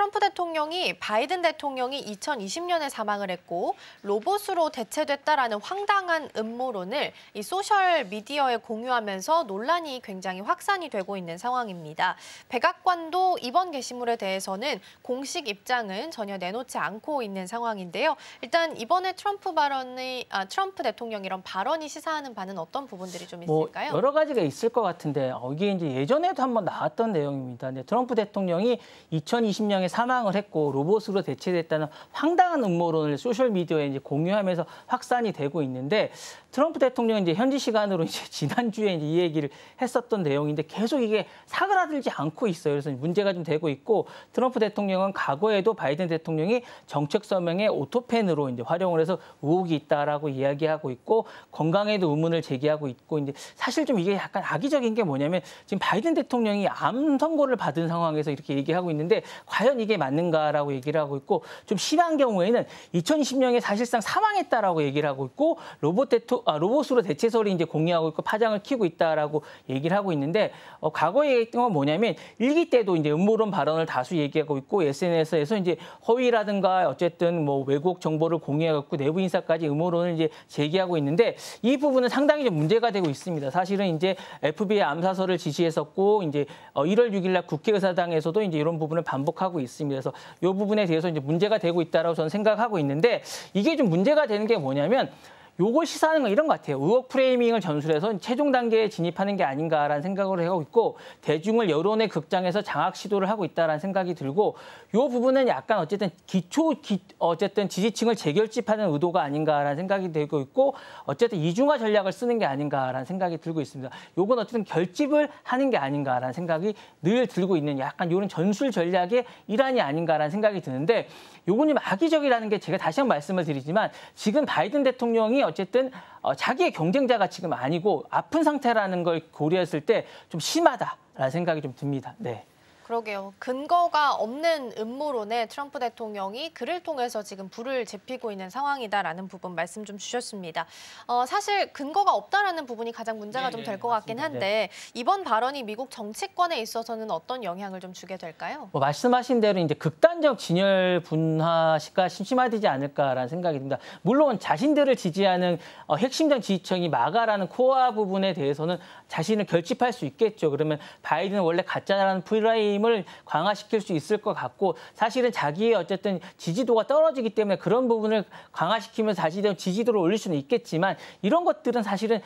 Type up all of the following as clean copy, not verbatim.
트럼프 대통령이 바이든 대통령이 2020년에 사망을 했고 로봇으로 대체됐다라는 황당한 음모론을 이 소셜 미디어에 공유하면서 논란이 굉장히 확산이 되고 있는 상황입니다. 백악관도 이번 게시물에 대해서는 공식 입장은 전혀 내놓지 않고 있는 상황인데요. 일단 이번에 트럼프 대통령 이런 발언이 시사하는 바는 어떤 부분들이 좀 있을까요? 여러 가지가 있을 것 같은데 이게 이제 예전에도 한번 나왔던 내용입니다. 근데 트럼프 대통령이 2020년에 사망을 했고 로봇으로 대체됐다는 황당한 음모론을 소셜 미디어에 이제 공유하면서 확산이 되고 있는데 트럼프 대통령이 이제 현지 시간으로 이제 지난주에 이제 이 얘기를 했었던 내용인데 계속 이게 사그라들지 않고 있어요. 그래서 문제가 좀 되고 있고 트럼프 대통령은 과거에도 바이든 대통령이 정책 서명에 오토펜으로 이제 활용을 해서 의혹이 있다라고 이야기하고 있고 건강에도 의문을 제기하고 있고 이제 사실 좀 이게 약간 악의적인 게 뭐냐면 지금 바이든 대통령이 암 선고를 받은 상황에서 이렇게 얘기하고 있는데 과연 이게 맞는가라고 얘기를 하고 있고 좀 심한 경우에는 2020년에 사실상 사망했다라고 얘기를 하고 있고 로봇으로 대체설이 이제 공유하고 있고 파장을 키우고 있다라고 얘기를 하고 있는데 과거에 얘기했던 건 뭐냐면 일기 때도 이제 음모론 발언을 다수 얘기하고 있고 SNS에서 이제 허위라든가 어쨌든 뭐 왜곡 정보를 공유하고 있고 내부 인사까지 음모론을 이제 제기하고 있는데 이 부분은 상당히 좀 문제가 되고 있습니다. 사실은 이제 FBI 암사설을 지시했었고 이제 1월 6일 날 국회의사당에서도 이제 이런 부분을 반복하고 있습니다. 그래서 이 부분에 대해서 이제 문제가 되고 있다라고 저는 생각하고 있는데 이게 좀 문제가 되는 게 뭐냐면 요걸 시사하는 건 이런 것 같아요. 의혹 프레이밍을 전술해서 최종 단계에 진입하는 게 아닌가라는 생각을 하고 있고 대중을 여론의 극장에서 장악 시도를 하고 있다라는 생각이 들고 이 부분은 약간 어쨌든 어쨌든 지지층을 재결집하는 의도가 아닌가라는 생각이 들고 있고 어쨌든 이중화 전략을 쓰는 게 아닌가라는 생각이 들고 있습니다. 요건 어쨌든 결집을 하는 게 아닌가라는 생각이 늘 들고 있는 약간 이런 전술 전략의 일환이 아닌가라는 생각이 드는데 요건 좀 악의적이라는 게 제가 다시 한번 말씀을 드리지만 지금 바이든 대통령이 어쨌든 자기의 경쟁자가 지금 아니고 아픈 상태라는 걸 고려했을 때 좀 심하다라는 생각이 좀 듭니다. 네. 그러게요. 근거가 없는 음모론에 트럼프 대통령이 글을 통해서 지금 불을 지피고 있는 상황이다라는 부분 말씀 좀 주셨습니다. 사실 근거가 없다라는 부분이 가장 문제가 좀 될 것 같긴 한데 이번 발언이 미국 정치권에 있어서는 어떤 영향을 좀 주게 될까요? 말씀하신 대로 이제 극단적 진열 분화가 심심하지 않을까라는 생각이 듭니다. 물론 자신들을 지지하는 핵심적 지지층이 마가라는 코어 부분에 대해서는 자신을 결집할 수 있겠죠. 그러면 바이든은 원래 가짜라는 프레임을 강화시킬 수 있을 것 같고 사실은 자기의 어쨌든 지지도가 떨어지기 때문에 그런 부분을 강화시키면서 자신의 지지도를 올릴 수는 있겠지만 이런 것들은 사실은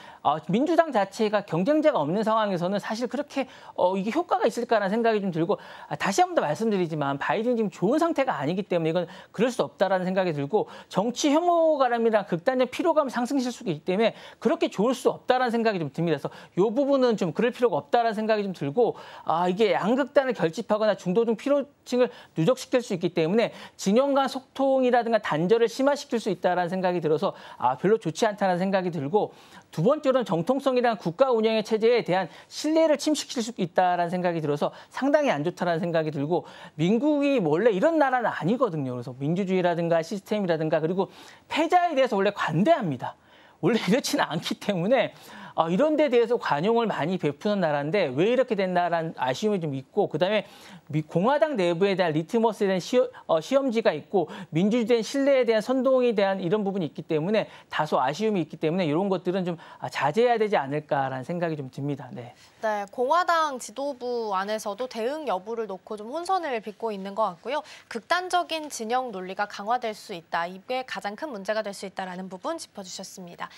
민주당 자체가 경쟁자가 없는 상황에서는 사실 그렇게 이게 효과가 있을까라는 생각이 좀 들고 다시 한 번 더 말씀드리지만 바이든이 지금 좋은 상태가 아니기 때문에 이건 그럴 수 없다라는 생각이 들고 정치 혐오감이랑 극단적 피로감 상승실 수가 있기 때문에 그렇게 좋을 수 없다라는 생각이 좀 듭니다. 그래서 이 부분은 좀 그럴 필요가 없다라는 생각이 좀 들고 이게 양극단을 결집하거나 중도층 피로층을 누적시킬 수 있기 때문에 진영 간 소통이라든가 단절을 심화시킬 수 있다는 생각이 들어서 별로 좋지 않다는 생각이 들고 두 번째로는 정통성이라는 국가 운영의 체제에 대한 신뢰를 침식시킬 수 있다는 생각이 들어서 상당히 안 좋다는 생각이 들고 미국이 원래 이런 나라는 아니거든요. 그래서 민주주의라든가 시스템이라든가 그리고 패자에 대해서 원래 관대합니다. 원래 이렇지는 않기 때문에 이런 데 대해서 관용을 많이 베푸는 나라인데 왜 이렇게 됐나라는 아쉬움이 좀 있고 그다음에 공화당 내부에 대한 리트머스에 대한 시험지가 있고 민주주의에 대한 신뢰에 대한 선동에 대한 이런 부분이 있기 때문에 다소 아쉬움이 있기 때문에 이런 것들은 좀 자제해야 되지 않을까라는 생각이 좀 듭니다. 네. 네, 공화당 지도부 안에서도 대응 여부를 놓고 좀 혼선을 빚고 있는 것 같고요. 극단적인 진영 논리가 강화될 수 있다. 이게 가장 큰 문제가 될 수 있다라는 부분 짚어주셨습니다.